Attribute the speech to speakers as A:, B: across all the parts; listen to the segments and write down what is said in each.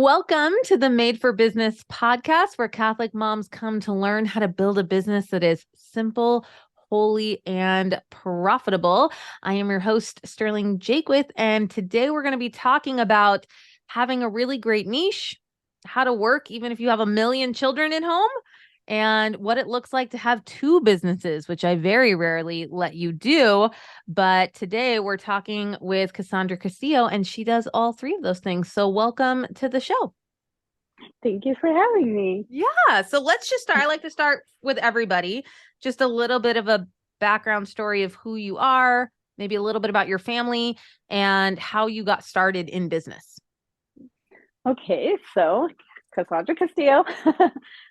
A: Welcome to the Made for Business podcast, where Catholic moms come to learn how to build a business that is simple, holy, and profitable. I am your host, Sterling Jakewith, and today we're going to be talking about having a really great niche, how to work even if you have a million children at home, and what it looks like to have two businesses, which I very rarely let you do. But today we're talking with Cassandra Castillo, and she does all three of those things. So welcome to the show.
B: Thank you for having me.
A: Yeah. So let's just start. I like to start with everybody, just a little bit of a background story of who you are, maybe a little bit about your family and how you got started in business.
B: Okay, so Cassandra Castillo.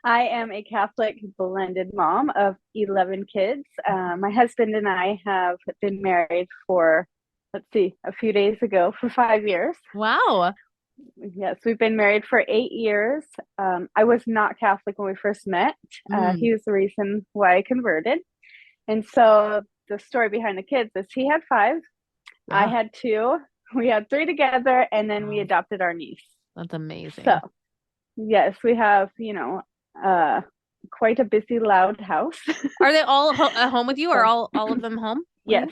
B: I am a Catholic blended mom of 11 kids. My husband and I have been married for, a few days ago for 5 years.
A: Wow.
B: Yes, we've been married for 8 years. I was not Catholic when we first met. He was the reason why I converted. And so the story behind the kids is he had five,
A: Yeah.
B: I had two, we had three together, and then we adopted our niece.
A: That's amazing.
B: So, yes, we have, quite a busy, loud house.
A: Are they all at home with you? Are all of them home?
B: Yes.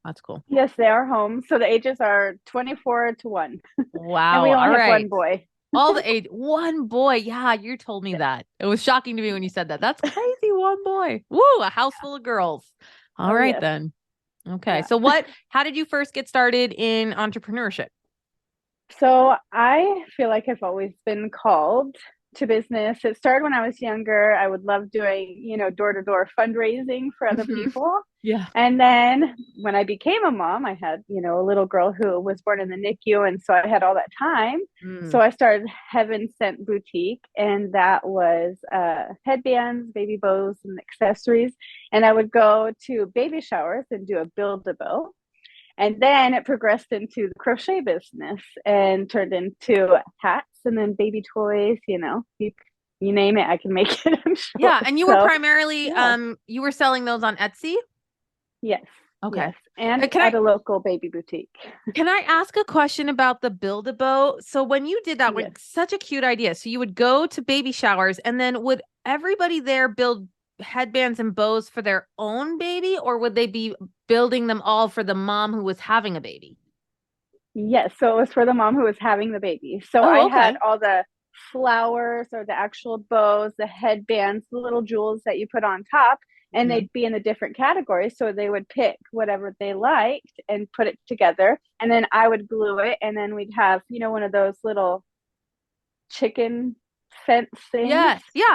A: That's cool.
B: Yes, they are home. So the ages are 24 to 1.
A: Wow.
B: And we only
A: all
B: have
A: right.
B: one boy.
A: All the age, one boy. Yeah, you told me that. It was shocking to me when you said that. That's crazy. One boy. Woo, a house full of girls. All right,
B: yes.
A: then. Okay.
B: Yeah.
A: So how did you first get started in entrepreneurship?
B: So I feel like I've always been called to business. It started when I was younger. I would love doing, door-to-door fundraising for other people.
A: Yeah.
B: And then when I became a mom, I had, a little girl who was born in the NICU. And so I had all that time. So I started Heaven Sent Boutique, and that was headbands, baby bows, and accessories. And I would go to baby showers and do a build-a-bow. And then it progressed into the crochet business and turned into hats and then baby toys, you name it, I can make it, I'm sure.
A: Yeah. And you were primarily, you were selling those on Etsy?
B: Yes.
A: Okay.
B: Yes. And at a local baby boutique.
A: Can I ask a question about the Build-A-Bow? So when you did that,
B: Yes.
A: such a cute idea. So you would go to baby showers, and then would everybody there build headbands and bows for their own baby, or would they be building them all for the mom who was having a baby?
B: Yes. So it was for the mom who was having the baby. So I had all the flowers or the actual bows, the headbands, the little jewels that you put on top, and they'd be in the different categories. So they would pick whatever they liked and put it together. And then I would glue it. And then we'd have, one of those little chicken fence things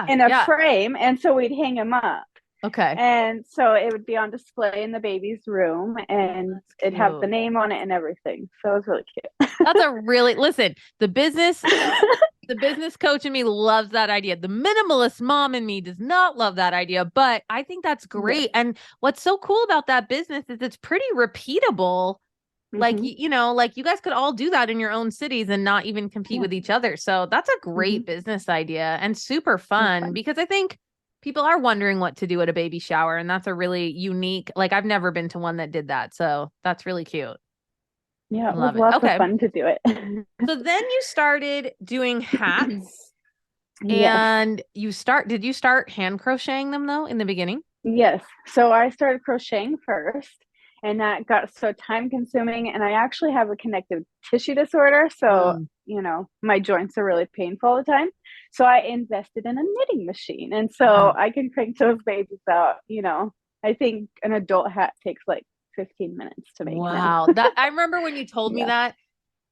B: in a frame. And so we'd hang them up.
A: Okay.
B: And so it would be on display in the baby's room, and it'd have the name on it and everything. So it was really cute.
A: That's listen, the business coach in me loves that idea. The minimalist mom in me does not love that idea, but I think that's great.
B: Yes.
A: And what's so cool about that business is it's pretty repeatable. Like, like you guys could all do that in your own cities and not even compete with each other. So that's a great business idea and super fun because I think people are wondering what to do at a baby shower. And that's a really unique, like I've never been to one that did that. So that's really cute.
B: Yeah, it was lots of fun to do it.
A: So then you started doing hats. And did you start hand crocheting them though in the beginning?
B: Yes. So I started crocheting first, and that got so time consuming. And I actually have a connective tissue disorder. So, my joints are really painful all the time. So I invested in a knitting machine. And so I can crank those babies out. I think an adult hat takes like 15 minutes to make.
A: Wow. I remember when you told me that,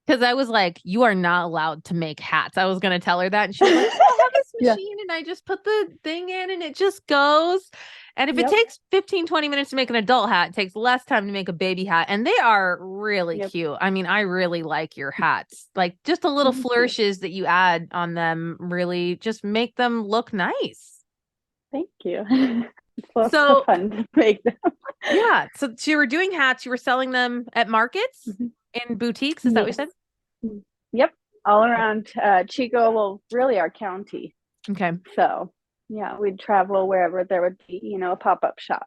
A: because I was like, you are not allowed to make hats. I was going to tell her that. And she was like, I have this machine and I just put the thing in and it just goes. And if it takes 15, 20 minutes to make an adult hat, it takes less time to make a baby hat. And they are really cute. I mean, I really like your hats. Like just the little flourishes that you add on them really just make them look nice.
B: Thank you. It's lots of fun to make them.
A: Yeah. So you were doing hats. You were selling them at markets, in boutiques. Is that what you said?
B: Yep. All around Chico, well, really our county.
A: Okay.
B: So yeah, we'd travel wherever there would be, a pop-up shop.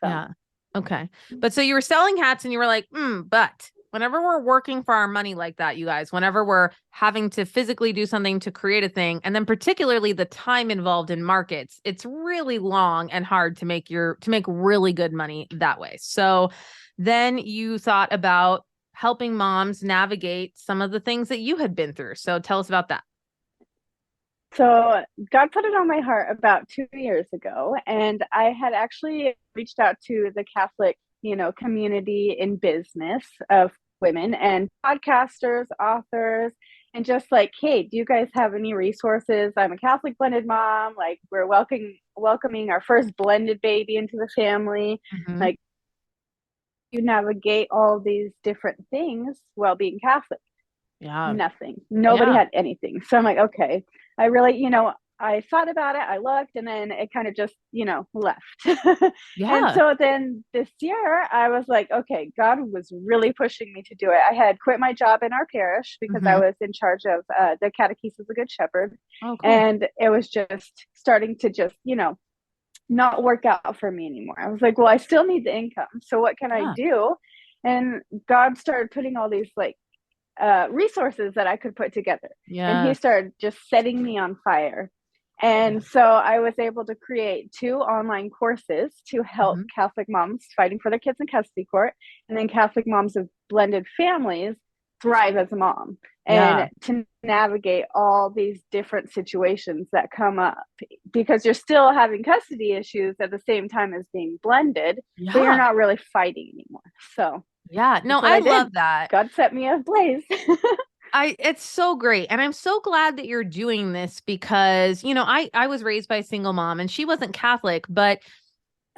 B: So.
A: Yeah. Okay. But so you were selling hats and you were like, but whenever we're working for our money like that, you guys, whenever we're having to physically do something to create a thing, and then particularly the time involved in markets, it's really long and hard to make really good money that way. So then you thought about helping moms navigate some of the things that you had been through. So tell us about that.
B: So God put it on my heart about 2 years ago, and I had actually reached out to the Catholic, community in business of women and podcasters, authors, and just like, hey, do you guys have any resources? I'm a Catholic blended mom. Like, we're welcoming our first blended baby into the family.
A: Mm-hmm.
B: Like, you navigate all these different things while being Catholic.
A: Yeah.
B: Nothing. Nobody had anything. So I'm like, okay, I really, I thought about it, I looked, and then it kind of just, left. And so then this year I was like, okay, God was really pushing me to do it. I had quit my job in our parish because I was in charge of the Catechesis of the Good Shepherd.
A: Oh, cool.
B: And it was just starting to just, not work out for me anymore. I was like, well, I still need the income. So what can I do? And God started putting all these like resources that I could put together. And he started just setting me on fire. And so I was able to create 2 online courses to help Catholic moms fighting for their kids in custody court, and then Catholic moms of blended families thrive as a mom, and to navigate all these different situations that come up, because you're still having custody issues at the same time as being blended, but you're not really fighting anymore. So
A: no, I love that.
B: God set me ablaze.
A: It's so great. And I'm so glad that you're doing this because, I was raised by a single mom and she wasn't Catholic, but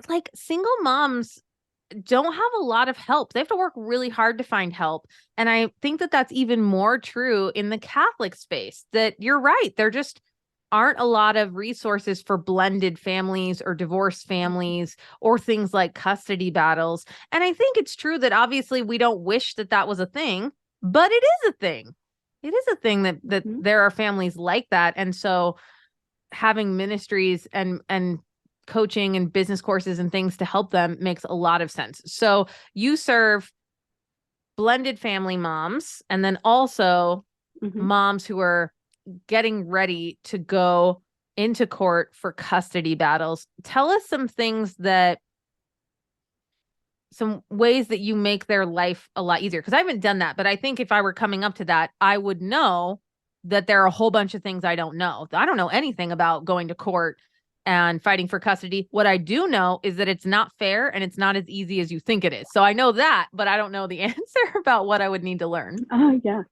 A: like single moms don't have a lot of help. They have to work really hard to find help. And I think that that's even more true in the Catholic space, that you're right. There just aren't a lot of resources for blended families or divorced families or things like custody battles. And I think it's true that obviously we don't wish that that was a thing, but it is a thing. It is a thing that there are families like that. And so having ministries and coaching and business courses and things to help them makes a lot of sense. So you serve blended family moms and then also moms who are getting ready to go into court for custody battles. Tell us some ways that you make their life a lot easier. Because I haven't done that, but I think if I were coming up to that, I would know that there are a whole bunch of things I don't know. I don't know anything about going to court and fighting for custody. What I do know is that it's not fair and it's not as easy as you think it is. So I know that, but I don't know the answer about what I would need to learn.
B: Oh, yeah.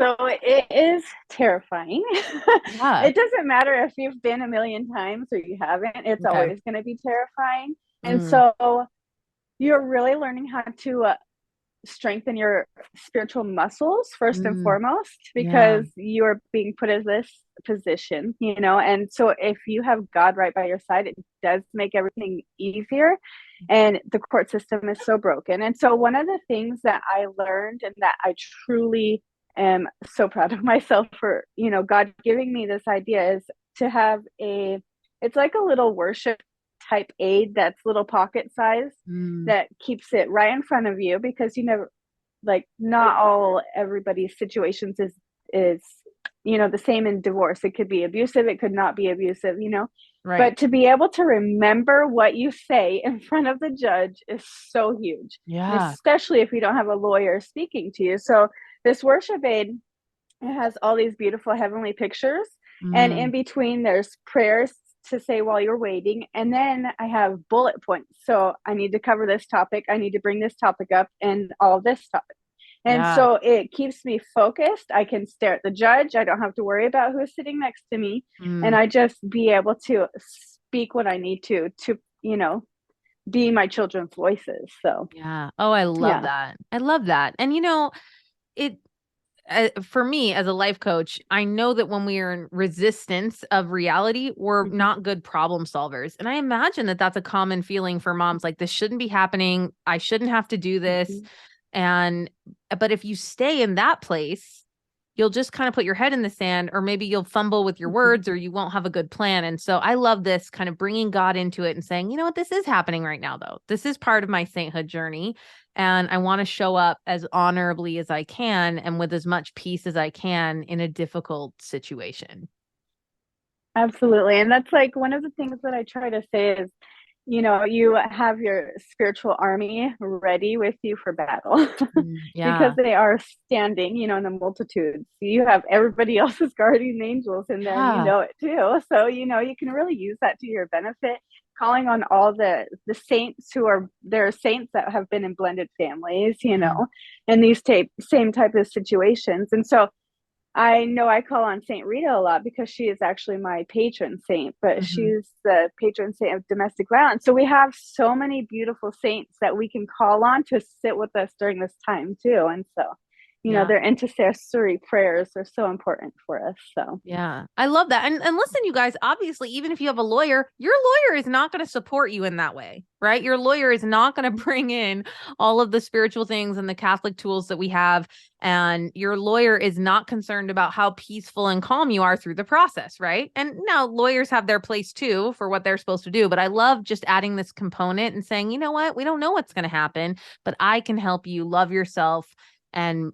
B: So it is terrifying. It doesn't matter if you've been a million times or you haven't. It's always going to be terrifying. And so you're really learning how to strengthen your spiritual muscles first and foremost, because you're being put in this position, and so if you have God right by your side, it does make everything easier. And the court system is so broken. And so one of the things that I learned, and that I truly am so proud of myself for, God giving me this idea, is to have it's like a little worship type aid that's little pocket size that keeps it right in front of you, because you never, like, not everybody's situations is the same in divorce. It could be abusive, it could not be abusive, right. But to be able to remember what you say in front of the judge is so huge, especially if you don't have a lawyer speaking to you. So this worship aid, it has all these beautiful heavenly pictures, and in between there's prayers to say while you're waiting. And then I have bullet points. So I need to cover this topic. I need to bring this topic up and all this topic. And so it keeps me focused. I can stare at the judge. I don't have to worry about who's sitting next to me. And I just be able to speak what I need to, be my children's voices. So,
A: Oh, I love that. I love that. And, for me as a life coach, I know that when we are in resistance of reality, we're not good problem solvers. And I imagine that that's a common feeling for moms. Like, this shouldn't be happening. I shouldn't have to do this. But if you stay in that place, you'll just kind of put your head in the sand, or maybe you'll fumble with your words, or you won't have a good plan. And so I love this kind of bringing God into it and saying, you know what, this is happening right now, though. This is part of my sainthood journey. And I want to show up as honorably as I can and with as much peace as I can in a difficult situation.
B: Absolutely. And that's like one of the things that I try to say is, you have your spiritual army ready with you for battle because
A: Yeah.
B: they are standing, in the multitudes. You have everybody else's guardian angels in there and you
A: Yeah.
B: know it too. So, you can really use that to your benefit, calling on all the saints there are saints that have been in blended families, in these same type of situations. And so I know I call on Saint Rita a lot because she is actually my patron saint, but she's the patron saint of domestic violence. So we have so many beautiful saints that we can call on to sit with us during this time too. And so,
A: Yeah.
B: their intercessory prayers are so important for us. So
A: Yeah, I love that. And listen, you guys, obviously, even if you have a lawyer, your lawyer is not going to support you in that way, right? Your lawyer is not going to bring in all of the spiritual things and the Catholic tools that we have. And your lawyer is not concerned about how peaceful and calm you are through the process, right? And now lawyers have their place too for what they're supposed to do. But I love just adding this component and saying, you know what, we don't know what's going to happen, but I can help you love yourself and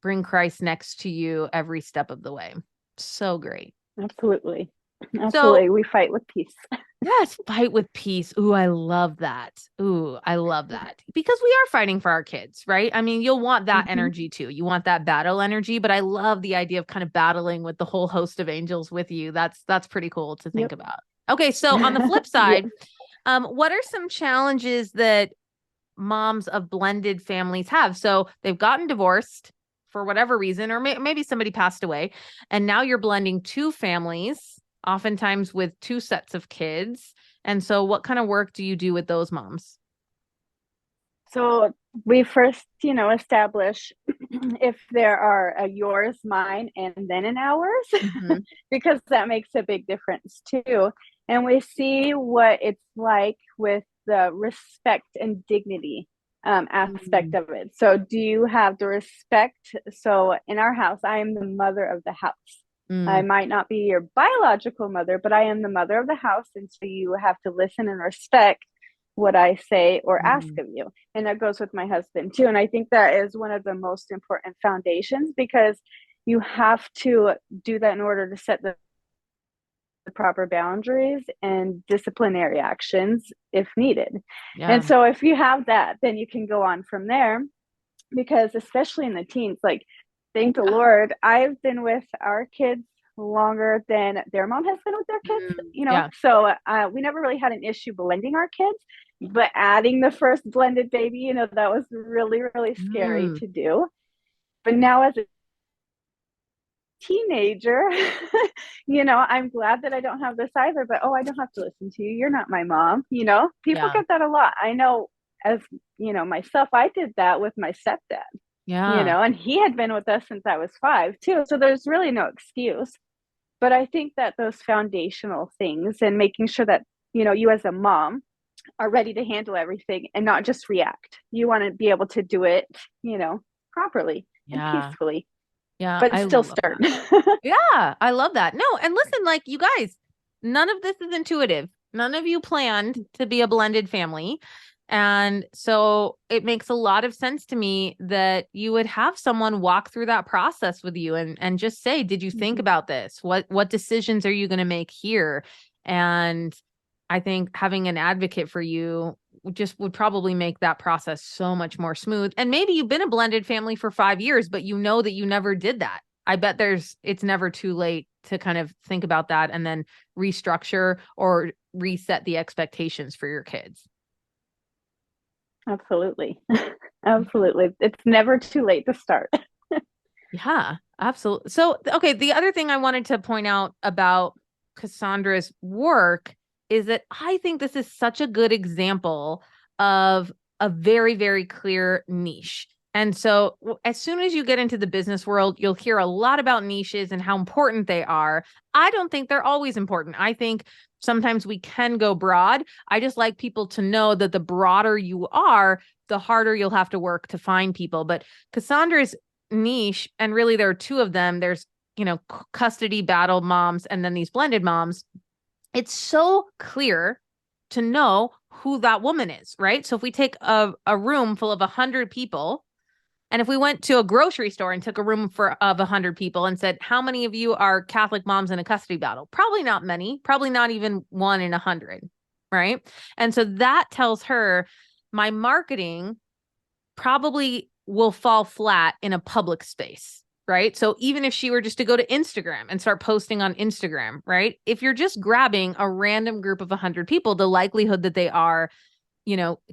A: bring Christ next to you every step of the way. So great.
B: absolutely.
A: So,
B: Absolutely. We fight with peace.
A: yes, fight with peace. Ooh, I love that. Ooh, I love that. Because we are fighting for our kids, right? I mean, you'll want that energy too. You want that battle energy, but I love the idea of kind of battling with the whole host of angels with you. That's pretty cool to think
B: Yep.
A: about. Okay, so on the flip
B: Yep.
A: side, what are some challenges that moms of blended families have? So they've gotten divorced for whatever reason, or maybe somebody passed away, and now you're blending two families, oftentimes with two sets of kids. And so, what kind of work do you do with those moms?
B: So we first, establish if there are a yours, mine, and then an ours,
A: Mm-hmm.
B: because that makes a big difference too. And we see what it's like with the respect and dignity aspect of it. So, do you have the respect? So, in our house, I am the mother of the house. I
A: Mm-hmm.
B: might not be your biological mother, but I am the mother of the house. And so you have to listen and respect what I say or ask
A: Mm-hmm.
B: of you. And that goes with my husband too. And I think that is one of the most important foundations because you have to do that in order to set the proper boundaries and disciplinary actions if needed. And
A: Yeah.
B: so if you have that, then you can go on from there because especially in the teens, like thank the Lord, I've been with our kids longer than their mom has been with their kids,
A: Yeah.
B: so we never really had an issue blending our kids, but adding the first blended baby, that was really, really scary
A: Mm.
B: to do. But now as a teenager, I'm glad that I don't have this either, but oh, I don't have to listen to you. You're not my mom. People
A: Yeah.
B: get that a lot. I know as, myself, I did that with my stepdad,
A: Yeah.
B: and he had been with us since I was 5 too. So there's really no excuse. But I think that those foundational things and making sure that, you as a mom are ready to handle everything and not just react. You want to be able to do it, properly and
A: Yeah.
B: peacefully,
A: Yeah.
B: but
A: I
B: still
A: love
B: stern.
A: that. Yeah, I love that. No, and listen, like you guys, none of this is intuitive. None of you planned to be a blended family. And so it makes a lot of sense to me that you would have someone walk through that process with you and just say, did you think about this? What decisions are you going to make here? And I think having an advocate for you just would probably make that process so much more smooth. And maybe you've been a blended family for 5 years, but you know that you never did that. I bet it's never too late to kind of think about that and then restructure or reset the expectations for your kids.
B: Absolutely. Absolutely. It's never too late to start.
A: Yeah, absolutely. So, okay, the other thing I wanted to point out about Cassandra's work is that I think this is such a good example of a very, very clear niche. And so, as soon as you get into the business world, you'll hear a lot about niches and how important they are. I don't think they're always important. I think sometimes we can go broad. I just like people to know that the broader you are, the harder you'll have to work to find people. But Cassandra's niche, and really there are two of them. There's, custody battle moms and then these blended moms. It's so clear to know who that woman is, right? So if we take a room full of 100 people, and if we went to a grocery store and took a room of 100 people and said, how many of you are Catholic moms in a custody battle? Probably not many, probably not even 1 in 100, right? And so that tells her my marketing probably will fall flat in a public space, right? So even if she were just to go to Instagram and start posting on Instagram, right? If you're just grabbing a random group of 100 people, the likelihood that they are,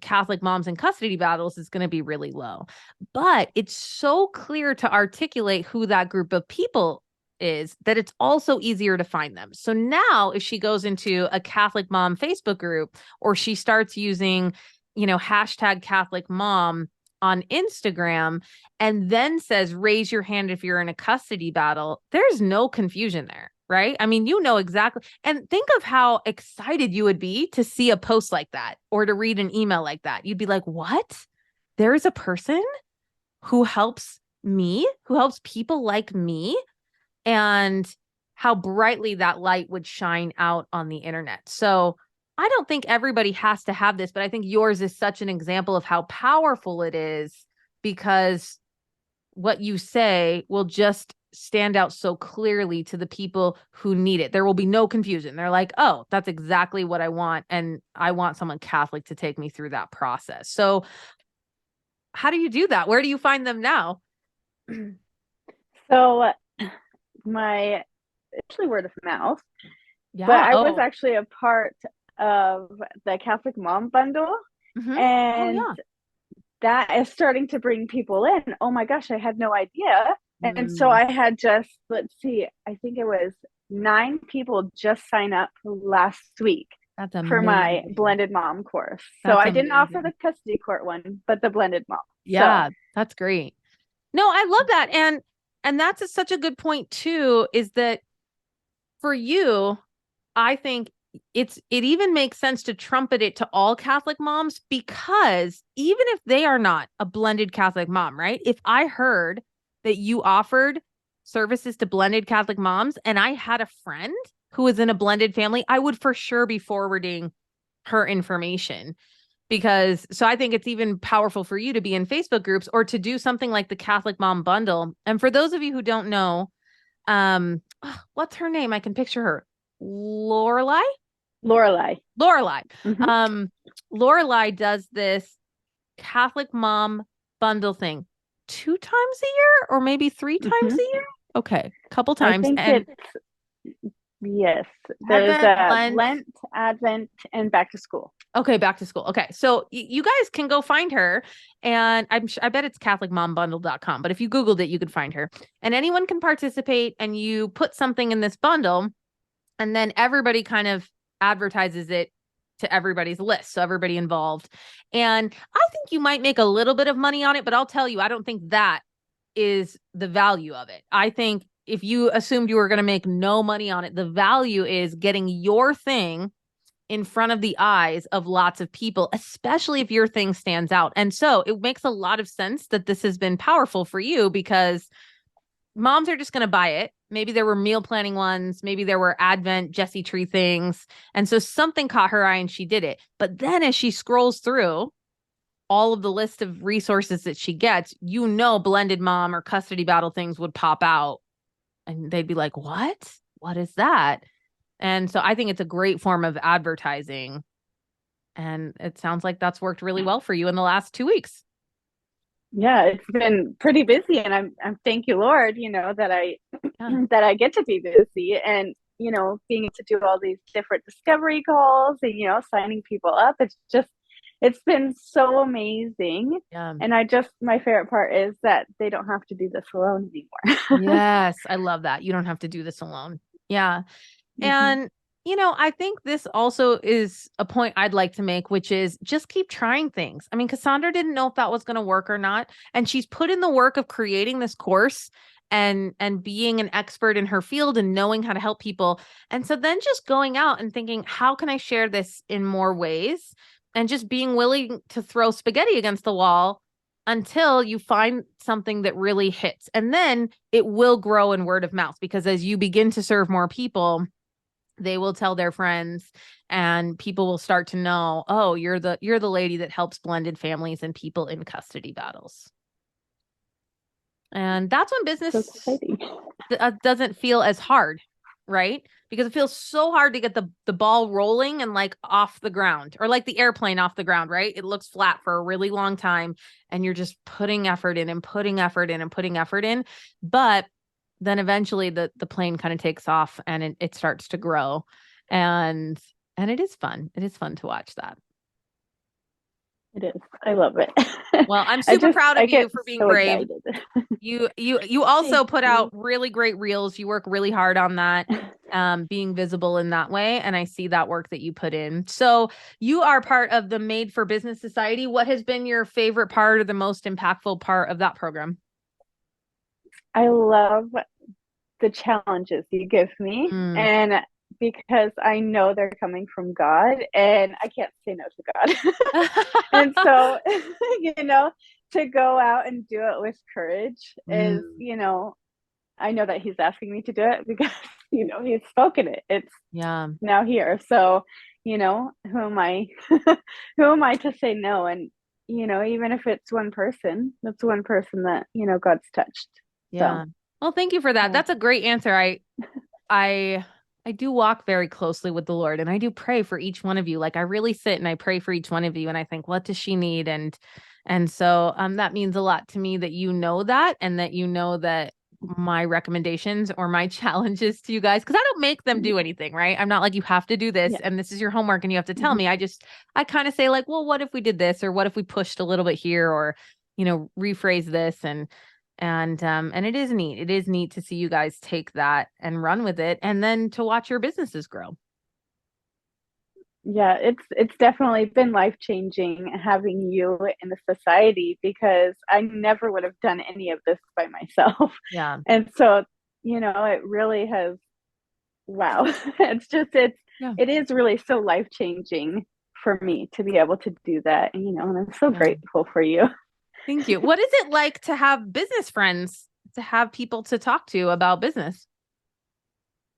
A: Catholic moms in custody battles is going to be really low. But it's so clear to articulate who that group of people is that it's also easier to find them. So now if she goes into a Catholic mom Facebook group, or she starts using, hashtag Catholic mom on Instagram and then says, raise your hand if you're in a custody battle, there's no confusion there, right? I mean, exactly. And think of how excited you would be to see a post like that or to read an email like that. You'd be like, what? There is a person who helps me, who helps people like me, and how brightly that light would shine out on the internet. So I don't think everybody has to have this, but I think yours is such an example of how powerful it is, because what you say will just stand out so clearly to the people who need it. There will be no confusion. They're like, oh, that's exactly what I want. And I want someone Catholic to take me through that process. So how do you do that? Where do you find them now?
B: So my actually word of mouth.
A: Yeah.
B: But I was actually a part of the Catholic Mom Bundle.
A: Mm-hmm.
B: And that is starting to bring people in. Oh my gosh, I had no idea. And so I had just, let's see, I think it was 9 people just sign up last week for my blended mom course. So I didn't offer the custody court one, but the blended mom.
A: Yeah, that's great. No, I love that. And that's such a good point too, is that for you, I think it even makes sense to trumpet it to all Catholic moms, because even if they are not a blended Catholic mom, right? If I heard that you offered services to blended Catholic moms and I had a friend who was in a blended family, I would for sure be forwarding her information. So I think it's even powerful for you to be in Facebook groups or to do something like the Catholic Mom Bundle. And for those of you who don't know, what's her name? I can picture her. Lorelai. Mm-hmm. Lorelai does this Catholic Mom Bundle thing 2 times a year, or maybe 3 times a year. Okay, a couple times.
B: I think yes. There's Lent, Advent, and back to school.
A: Okay, back to school. Okay, so you guys can go find her, and I bet it's CatholicMomBundle.com. But if you Googled it, you could find her, and anyone can participate. And you put something in this bundle, and then everybody kind of advertises it to everybody's list, so everybody involved. And I think you might make a little bit of money on it, but I'll tell you, I don't think that is the value of it. I think if you assumed you were going to make no money on it, the value is getting your thing in front of the eyes of lots of people, especially if your thing stands out. And so it makes a lot of sense that this has been powerful for you, because moms are just going to buy it. Maybe there were meal planning ones. Maybe there were Advent Jesse tree things. And so something caught her eye and she did it. But then as she scrolls through all of the list of resources that she gets, blended mom or custody battle things would pop out and they'd be like, what is that? And so I think it's a great form of advertising. And it sounds like that's worked really well for you in the last 2 weeks.
B: Yeah, it's been pretty busy, and I'm thank you, Lord, that I get to be busy, and being able to do all these different discovery calls and signing people up. It's been so amazing. Yeah. And my favorite part is that they don't have to do this alone anymore.
A: Yes, I love that. You don't have to do this alone. Yeah. Mm-hmm. And I think this also is a point I'd like to make, which is just keep trying things. I mean, Cassandra didn't know if that was going to work or not. And she's put in the work of creating this course and being an expert in her field and knowing how to help people. And so then just going out and thinking, how can I share this in more ways? And just being willing to throw spaghetti against the wall until you find something that really hits. And then it will grow in word of mouth, because as you begin to serve more people, they will tell their friends, and people will start to know, oh, you're the lady that helps blended families and people in custody battles. And that's when business doesn't feel as hard, right? Because it feels so hard to get the ball rolling and like off the ground, or like the airplane off the ground, right? It looks flat for a really long time, and you're just putting effort in and putting effort in and putting effort in. But then eventually the plane kind of takes off, and it starts to grow. And it is fun. It is fun to watch that.
B: It is. I love it.
A: Well, I'm super proud of you for being
B: so
A: brave.
B: excited.
A: You also put out really great reels. You work really hard on that, being visible in that way. And I see that work that you put in. So you are part of the Made for Business Society. What has been your favorite part or the most impactful part of that program?
B: I love the challenges you give me. And because I know they're coming from God, and I can't say no to God. And so, to go out and do it with courage is, I know that he's asking me to do it because, he's spoken it. It's now here. So, who am I, who am I to say no? And, even if it's one person, that's one person that, God's touched.
A: Yeah. So. Well, thank you for that. That's a great answer. I do walk very closely with the Lord, and I do pray for each one of you. Like I really sit and I pray for each one of you, and I think, what does she need? And so that means a lot to me that you know that, and that you know that my recommendations or my challenges to you guys, because I don't make them do anything, right? I'm not like, you have to do this and this is your homework and you have to tell me. I kind of say like, well, what if we did this, or what if we pushed a little bit here, or rephrase this, and it is neat. It is neat to see you guys take that and run with it, and then to watch your businesses grow.
B: Yeah, it's definitely been life-changing having you in the society, because I never would have done any of this by myself.
A: Yeah.
B: And so, it really has, wow. It is really so life-changing for me to be able to do that. And I'm so grateful for you.
A: Thank you. What is it like to have business friends, to have people to talk to about business?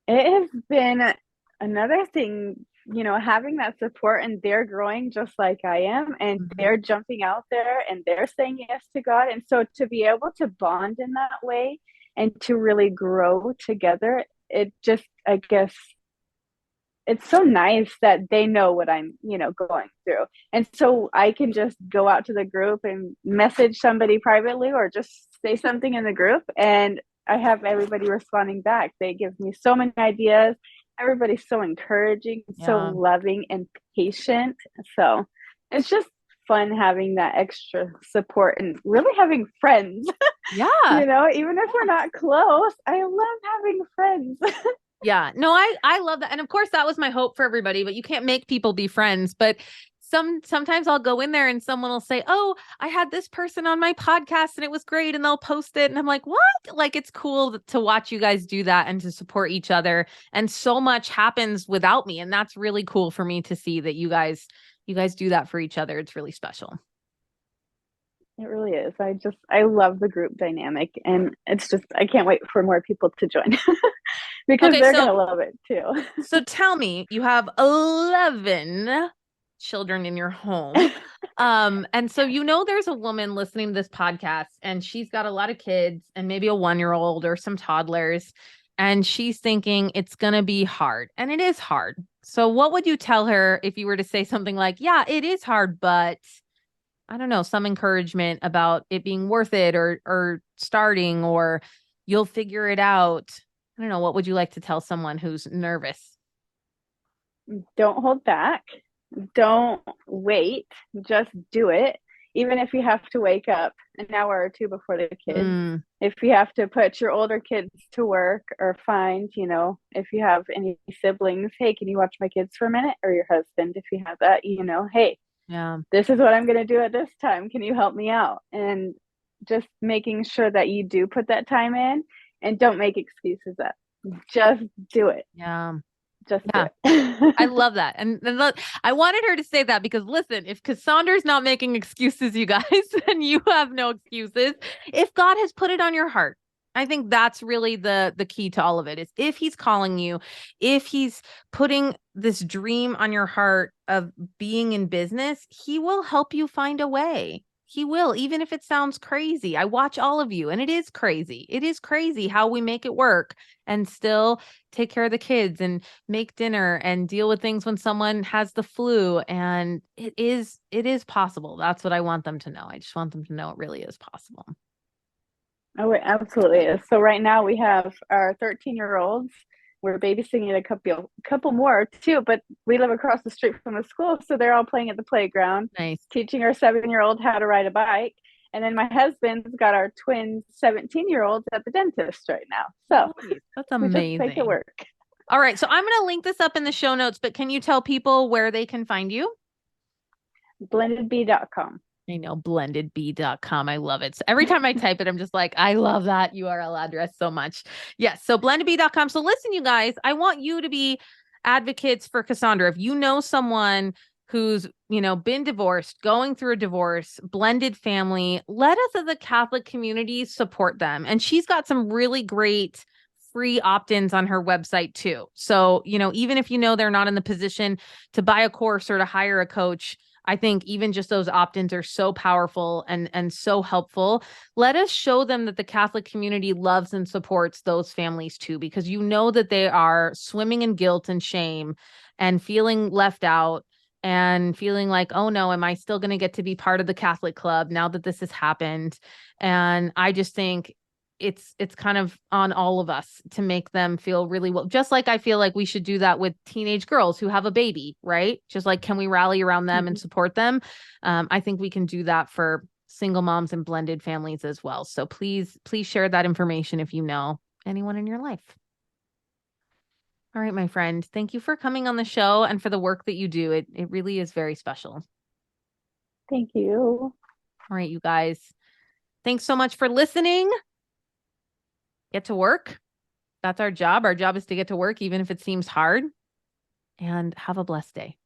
B: It has been another thing, having that support, and they're growing just like I am, and they're jumping out there and they're saying yes to God. And so to be able to bond in that way and to really grow together, it just, I guess, it's so nice that they know what I'm, going through. And so I can just go out to the group and message somebody privately, or just say something in the group, and I have everybody responding back. They give me so many ideas. Everybody's so encouraging, so loving and patient. So it's just fun having that extra support and really having friends.
A: Yeah.
B: Even if we're not close, I love having friends.
A: Yeah, no, I love that. And of course that was my hope for everybody, but you can't make people be friends. But sometimes I'll go in there and someone will say, oh, I had this person on my podcast and it was great, and they'll post it. And I'm like, what? Like, it's cool to watch you guys do that and to support each other. And so much happens without me. And that's really cool for me to see that you guys do that for each other. It's really special.
B: It really is. I love the group dynamic, and it's just, I can't wait for more people to join because they're going to love it too.
A: So tell me, you have 11 children in your home. And so, there's a woman listening to this podcast, and she's got a lot of kids and maybe a 1-year-old or some toddlers. And she's thinking it's going to be hard, and it is hard. So what would you tell her if you were to say something like, yeah, it is hard, but I don't know, some encouragement about it being worth it, or starting, or you'll figure it out? I don't know. What would you like to tell someone who's nervous?
B: Don't hold back. Don't wait. Just do it. Even if you have to wake up an hour or two before the kids, if you have to put your older kids to work, or find, if you have any siblings, hey, can you watch my kids for a minute? Or your husband, if you have that, hey, this is what I'm going to do at this time. Can you help me out? And just making sure that you do put that time in, and don't make excuses up. Just do it.
A: Yeah.
B: Just do
A: Yeah.
B: it.
A: I love that. And look, I wanted her to say that because listen, if Cassandra's not making excuses, you guys, then you have no excuses. If God has put it on your heart, I think that's really the key to all of it is if he's calling you, if he's putting this dream on your heart of being in business, he will help you find a way. He will, even if it sounds crazy. I watch all of you and it is crazy. It is crazy how we make it work and still take care of the kids and make dinner and deal with things when someone has the flu. And it is possible. That's what I want them to know. I just want them to know it really is possible.
B: Oh, it absolutely is. So right now we have our 13-year-olds. We're babysitting a couple more too, but we live across the street from the school, so they're all playing at the playground,
A: Nice.
B: teaching our 7-year-old how to ride a bike. And then my husband's got our twin 17-year-olds at the dentist right now. So
A: That's
B: we just make it
A: amazing.
B: work.
A: All right. So I'm going to link this up in the show notes, but can you tell people where they can find you?
B: Blendedbee.com.
A: I know, blendedbee.com. I love it. So every time I type it, I'm just like, I love that URL address so much. Yes. So blendedbee.com. So listen, you guys, I want you to be advocates for Cassandra. If you know someone who's, been divorced, going through a divorce, blended family, let us as a Catholic community support them. And she's got some really great free opt-ins on her website too. So, even if they're not in the position to buy a course or to hire a coach, I think even just those opt-ins are so powerful and so helpful. Let us show them that the Catholic community loves and supports those families too, because that they are swimming in guilt and shame and feeling left out and feeling like, oh no, am I still going to get to be part of the Catholic club now that this has happened? And I just think it's kind of on all of us to make them feel really well, just like I feel like we should do that with teenage girls who have a baby, right? Just like, can we rally around them and support them? I think we can do that for single moms and blended families as well. So please share that information if you know anyone in your life. All right, my friend, thank you for coming on the show and for the work that you do. It really is very special.
B: Thank you.
A: All right, you guys, thanks so much for listening. Get to work. That's our job. Our job is to get to work, even if it seems hard. And have a blessed day.